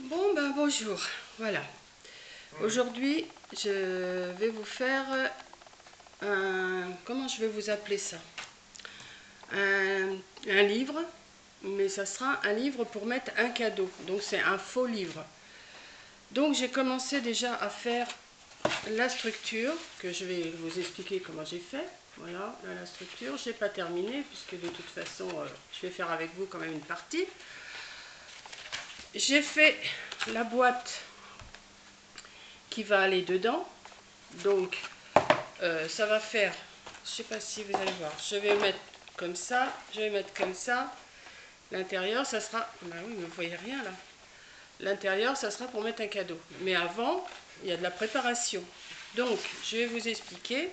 Bon ben bonjour, voilà. Aujourd'hui je vais vous faire comment je vais vous appeler ça, un livre, mais ça sera un livre pour mettre un cadeau, donc c'est un faux livre. Donc j'ai commencé déjà à faire la structure, que je vais vous expliquer comment j'ai fait. Voilà, là, la structure, j'ai pas terminé puisque de toute façon je vais faire avec vous quand même une partie. J'ai fait la boîte qui va aller dedans, donc ça va faire, je sais pas si vous allez voir, je vais mettre comme ça, je vais mettre comme ça. L'intérieur ça sera, bah oui mais vous voyez rien là, l'intérieur ça sera pour mettre un cadeau, mais avant il y a de la préparation. Donc je vais vous expliquer.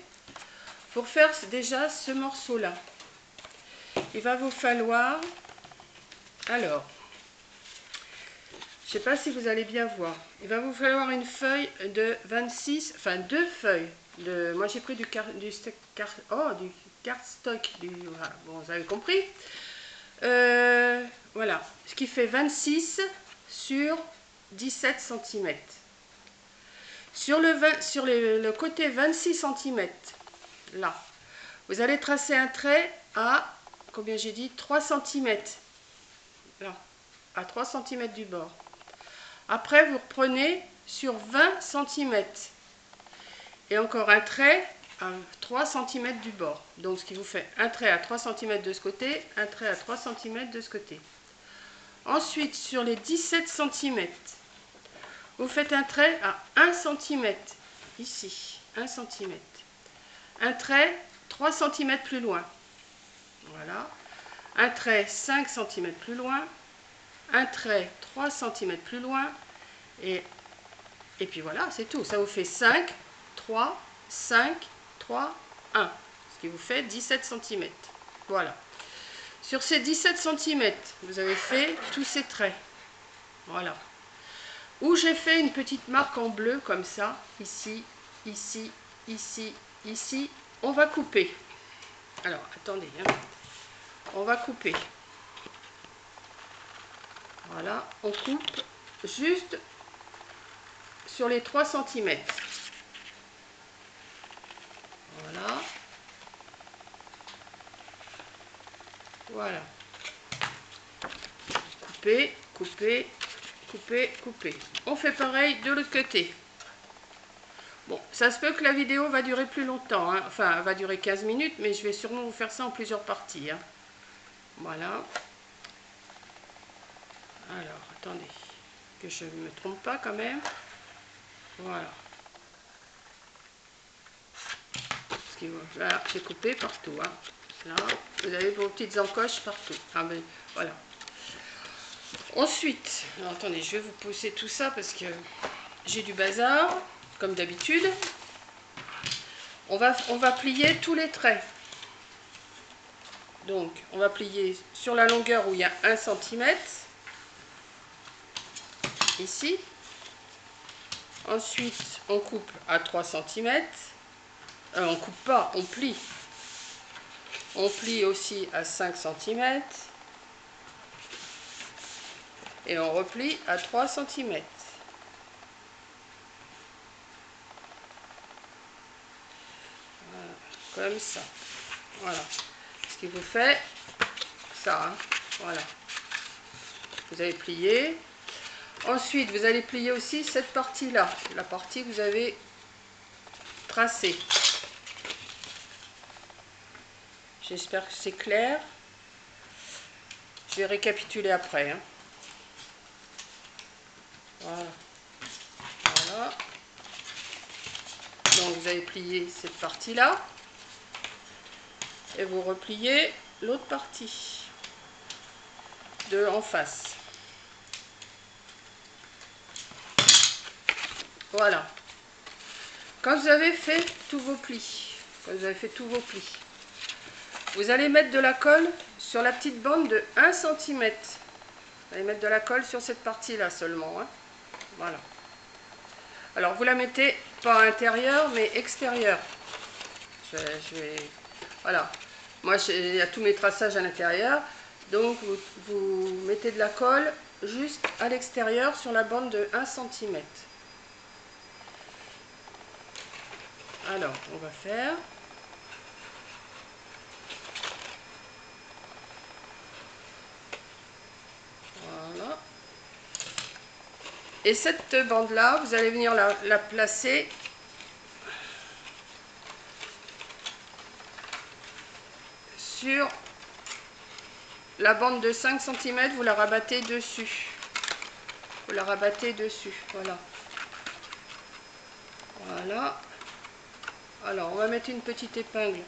Pour faire déjà ce morceau là, il va vous falloir, alors je sais pas si vous allez bien voir, il va vous falloir une feuille de 26, enfin deux feuilles. Moi j'ai pris du cardstock, voilà, bon, vous avez compris. Voilà, ce qui fait 26 sur 17 cm. Sur le côté 26 cm, là, vous allez tracer un trait à, combien j'ai dit, 3 cm. Là, à 3 cm du bord. Après, vous reprenez sur 20 cm. Et encore un trait à 3 cm du bord. Donc, ce qui vous fait un trait à 3 cm de ce côté, un trait à 3 cm de ce côté. Ensuite, sur les 17 cm, vous faites un trait à 1 cm. Ici, 1 cm. Un trait 3 cm plus loin. Voilà. Un trait 5 cm plus loin. Un trait 3 cm plus loin. Et puis voilà, c'est tout. Ça vous fait 5, 3, 5, 3, 1. Ce qui vous fait 17 cm. Voilà. Sur ces 17 cm, vous avez fait tous ces traits. Voilà. Où j'ai fait une petite marque en bleu comme ça. Ici, ici, ici, ici. On va couper. Alors, attendez. Hein. On va couper. Voilà. On coupe juste sur les 3 cm. Voilà. Voilà. Couper, couper, couper, couper. On fait pareil de l'autre côté. Bon, ça se peut que la vidéo va durer plus longtemps. Hein. Enfin, elle va durer 15 minutes, mais je vais sûrement vous faire ça en plusieurs parties. Hein. Voilà. Alors, attendez. Que je ne me trompe pas quand même. Voilà. Là, j'ai coupé partout. Hein. Là, vous avez vos petites encoches partout. Ah ben, voilà. Ensuite, alors, attendez, je vais vous pousser tout ça parce que j'ai du bazar, comme d'habitude. On va plier tous les traits. Donc, on va plier sur la longueur où il y a 1 cm. Ici. Ensuite, on coupe à 3 cm. On coupe pas, on plie. On plie aussi à 5 cm. Et on replie à 3 cm. Voilà, comme ça. Voilà. Ce qui vous fait ça. Hein. Voilà. Vous avez plié. Ensuite, vous allez plier aussi cette partie-là. La partie que vous avez tracée. J'espère que c'est clair. Je vais récapituler après. Hein. Voilà. Voilà. Donc vous avez plié cette partie-là. Et vous repliez l'autre partie en face. Voilà. Quand vous avez fait tous vos plis, vous allez mettre de la colle sur la petite bande de 1 cm. Vous allez mettre de la colle sur cette partie-là seulement. Hein. Voilà. Alors vous la mettez pas à l'intérieur, mais extérieur. Voilà. Moi, il y a tous mes traçages à l'intérieur. Donc vous mettez de la colle juste à l'extérieur sur la bande de 1 cm. Alors, on va faire... Voilà. Et cette bande-là, vous allez venir la placer sur la bande de 5 cm, vous la rabattez dessus. Vous la rabattez dessus, voilà. Voilà. Alors, on va mettre une petite épingle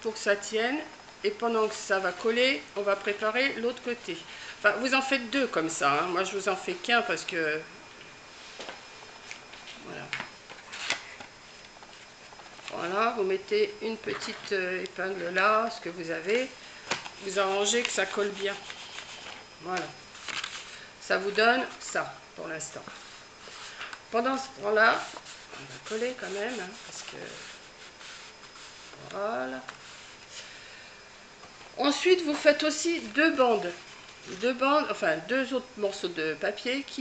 pour que ça tienne. Et pendant que ça va coller, on va préparer l'autre côté. Enfin, vous en faites deux comme ça, hein. Moi, je vous en fais qu'un parce que... Voilà. Voilà, vous mettez une petite épingle là, ce que vous avez. Vous arrangez que ça colle bien. Voilà. Ça vous donne ça, pour l'instant. Pendant ce temps-là, on va coller quand même, hein, parce que... Voilà. Ensuite, vous faites aussi deux bandes, enfin deux autres morceaux de papier je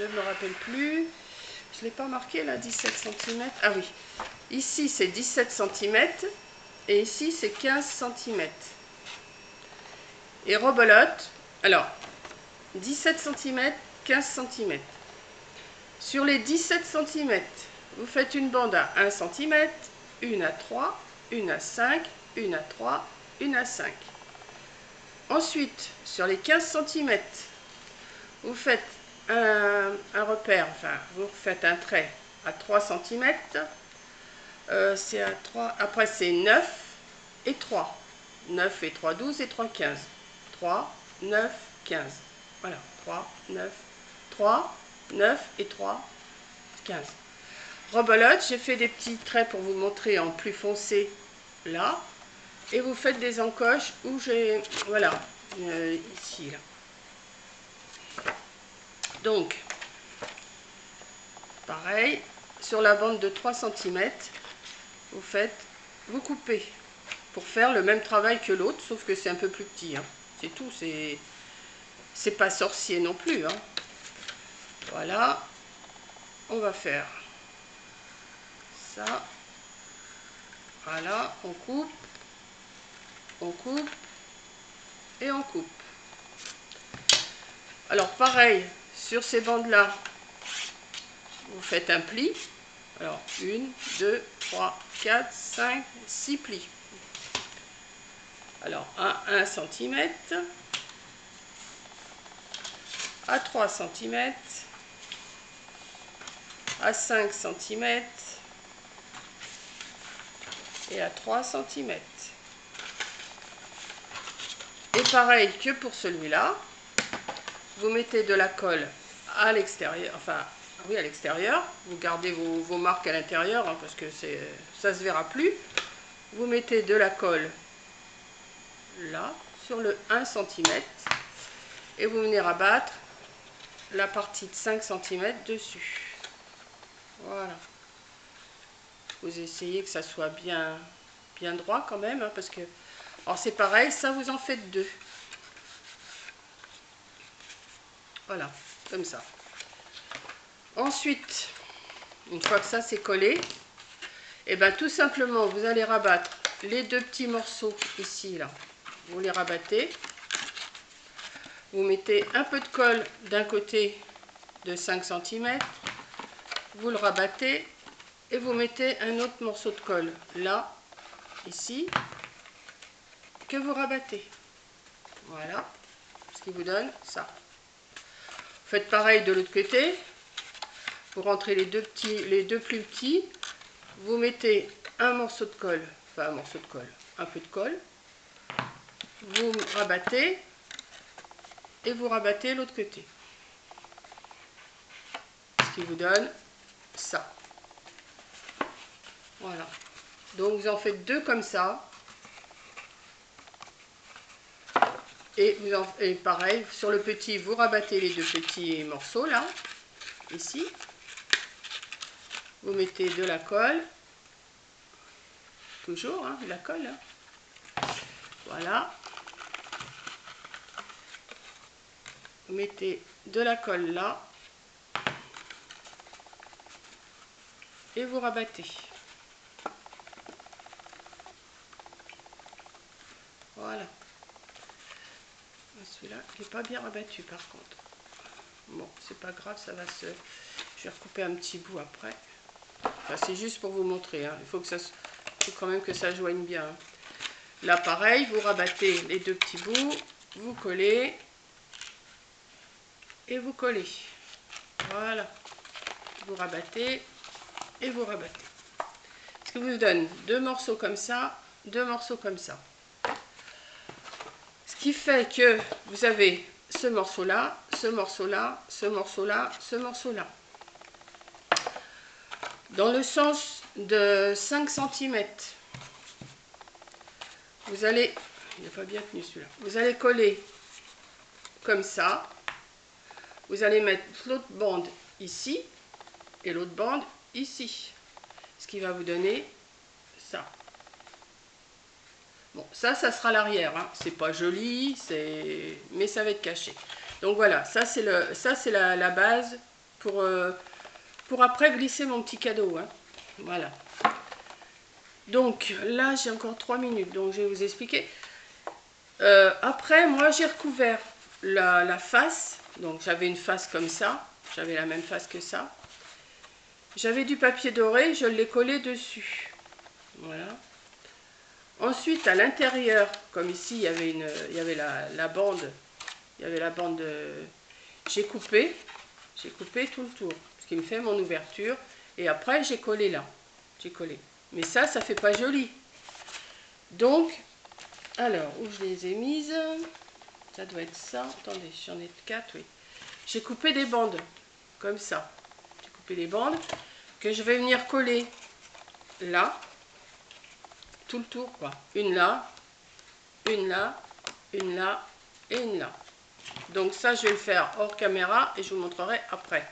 ne me rappelle plus, je ne l'ai pas marqué là, 17 cm. Ah oui, ici c'est 17 cm et ici c'est 15 cm. Et rebelote, alors 17 cm, 15 cm. Sur les 17 cm, vous faites une bande à 1 cm, une à 3, une à 5, une à 3, une à 5. Ensuite, sur les 15 cm, vous faites un repère, enfin, vous faites un trait à 3 cm. C'est à 3, après c'est 9 et 3. 9 et 3, 12 et 3, 15. 3, 9, 15. Voilà, 3, 9, 3, 9 et 3, 15. Rebelote, j'ai fait des petits traits pour vous montrer en plus foncé là. Et vous faites des encoches où j'ai... Voilà, ici, là. Donc, pareil, sur la bande de 3 cm, vous coupez pour faire le même travail que l'autre, sauf que c'est un peu plus petit. Hein. C'est tout, c'est pas sorcier non plus. Hein. Voilà, on va faire ça. Voilà, on coupe et on coupe. Alors pareil, sur ces bandes-là, vous faites un pli. Alors 1, 2, 3, 4, 5, 6 plis. Alors à 1 cm, à 3 cm, à 5 cm et à 3 cm. Et pareil que pour celui-là, vous mettez de la colle à l'extérieur, enfin oui à l'extérieur, vous gardez vos marques à l'intérieur hein, parce que ça se verra plus. Vous mettez de la colle là sur le 1 cm et vous venez rabattre la partie de 5 cm dessus. Voilà. Vous essayez que ça soit bien droit quand même hein, parce que alors c'est pareil, ça vous en faites deux. Voilà, comme ça. Ensuite, une fois que ça c'est collé, et bien tout simplement vous allez rabattre les deux petits morceaux ici là. Vous les rabattez. Vous mettez un peu de colle d'un côté de 5 cm. Vous le rabattez et vous mettez un autre morceau de colle là, ici, que vous rabattez. Voilà, ce qui vous donne ça. Faites pareil de l'autre côté. Vous rentrez les deux plus petits. Vous mettez un morceau de colle, enfin un peu de colle. Vous rabattez et vous rabattez l'autre côté. Ce qui vous donne ça. Voilà. Donc vous en faites deux comme ça. Et pareil, sur le petit, vous rabattez les deux petits morceaux là, ici. Vous mettez de la colle. Toujours, hein, de la colle. Hein. Voilà. vous mettez de la colle là et vous rabattez. Voilà. Celui-là, il n'est pas bien rabattu par contre. Bon, c'est pas grave, ça va se... Je vais recouper un petit bout après. Enfin, c'est juste pour vous montrer, hein. Il faut quand même que ça joigne bien. Hein. Là, pareil, vous rabattez les deux petits bouts, vous collez et vous collez. Voilà. Vous rabattez et vous rabattez. Ce qui vous donne deux morceaux comme ça, deux morceaux comme ça. Ce qui fait que vous avez ce morceau-là, ce morceau-là, ce morceau-là, ce morceau-là. Dans le sens de 5 cm, vous allez, il n'est pas bien tenu celui-là, vous allez coller comme ça, vous allez mettre l'autre bande ici et l'autre bande ici, ce qui va vous donner ça. Bon, ça sera l'arrière, hein. C'est pas joli, mais ça va être caché. Donc voilà, ça c'est la base pour après glisser mon petit cadeau, hein. Voilà. Donc là, j'ai encore 3 minutes, donc je vais vous expliquer. Après, moi, j'ai recouvert la face. Donc j'avais une face comme ça, j'avais la même face que ça. J'avais du papier doré, je l'ai collé dessus. Voilà. Ensuite, à l'intérieur, comme ici, il y avait la bande. Il y avait la bande. J'ai coupé tout le tour, ce qui me fait mon ouverture. Et après, j'ai collé là. J'ai collé. Mais ça fait pas joli. Donc, alors, où je les ai mises? Ça doit être ça. Attendez, j'en ai 4, oui. J'ai coupé des bandes, comme ça. J'ai coupé des bandes que je vais venir coller là. Tout le tour, quoi. Une là, une là, une là et une là. Donc ça, je vais le faire hors caméra et je vous montrerai après.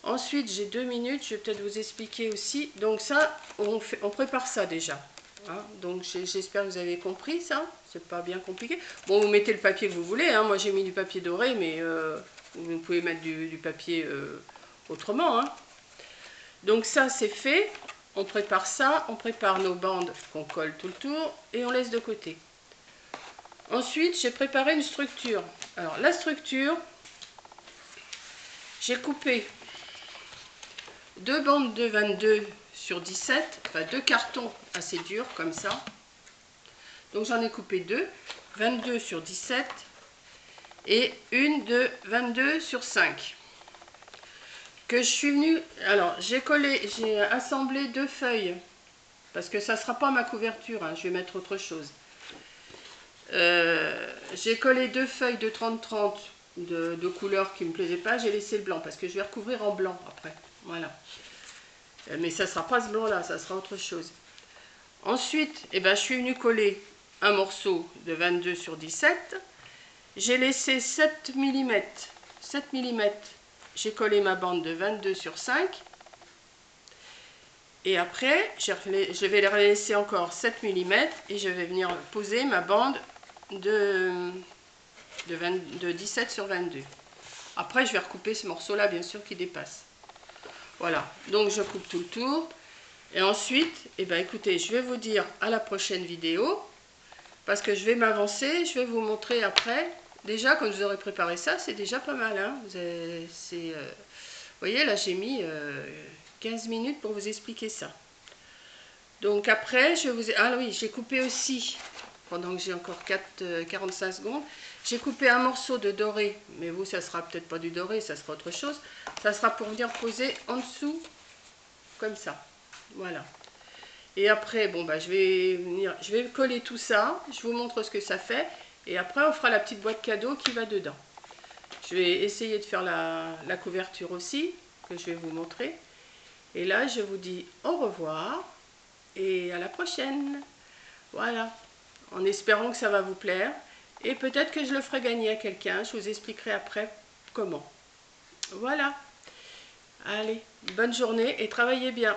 Ensuite, j'ai 2 minutes, je vais peut-être vous expliquer aussi. Donc ça, on prépare ça déjà. Hein, donc j'espère que vous avez compris ça. C'est pas bien compliqué. Bon, vous mettez le papier que vous voulez. Hein. Moi, j'ai mis du papier doré, mais vous pouvez mettre du papier autrement. Hein. Donc ça, c'est fait. On prépare ça, on prépare nos bandes qu'on colle tout le tour et on laisse de côté. Ensuite, j'ai préparé une structure. Alors, la structure, j'ai coupé 2 bandes de 22 sur 17, enfin 2 cartons assez durs comme ça. Donc, j'en ai coupé 2, 22 sur 17 et une de 22 sur 5. Que je suis venue, alors j'ai assemblé 2 feuilles parce que ça ne sera pas ma couverture, hein, je vais mettre autre chose. J'ai collé 2 feuilles de 30-30 de couleurs qui ne me plaisaient pas, j'ai laissé le blanc parce que je vais recouvrir en blanc après, voilà. Mais ça ne sera pas ce blanc là, ça sera autre chose. Ensuite, eh ben, je suis venue coller un morceau de 22 sur 17, j'ai laissé 7 mm, j'ai collé ma bande de 22 sur 5. Et après, je vais les laisser encore 7 mm et je vais venir poser ma bande de 17 sur 22. Après, je vais recouper ce morceau-là, bien sûr, qui dépasse. Voilà, donc je coupe tout le tour. Et ensuite, eh ben, écoutez, je vais vous dire à la prochaine vidéo, parce que je vais m'avancer, je vais vous montrer après. Déjà, quand vous aurez préparé ça, c'est déjà pas mal. Hein. Vous voyez, là, j'ai mis 15 minutes pour vous expliquer ça. Donc après, ah oui, j'ai coupé aussi, pendant que j'ai encore 45 secondes, j'ai coupé un morceau de doré, mais vous, ça sera peut-être pas du doré, ça sera autre chose. Ça sera pour venir poser en dessous, comme ça. Voilà. Et après, bon, bah, je vais coller tout ça, je vous montre ce que ça fait, et après, on fera la petite boîte cadeau qui va dedans. Je vais essayer de faire la couverture aussi, que je vais vous montrer. Et là, je vous dis au revoir et à la prochaine. Voilà, en espérant que ça va vous plaire. Et peut-être que je le ferai gagner à quelqu'un. Je vous expliquerai après comment. Voilà. Allez, bonne journée et travaillez bien.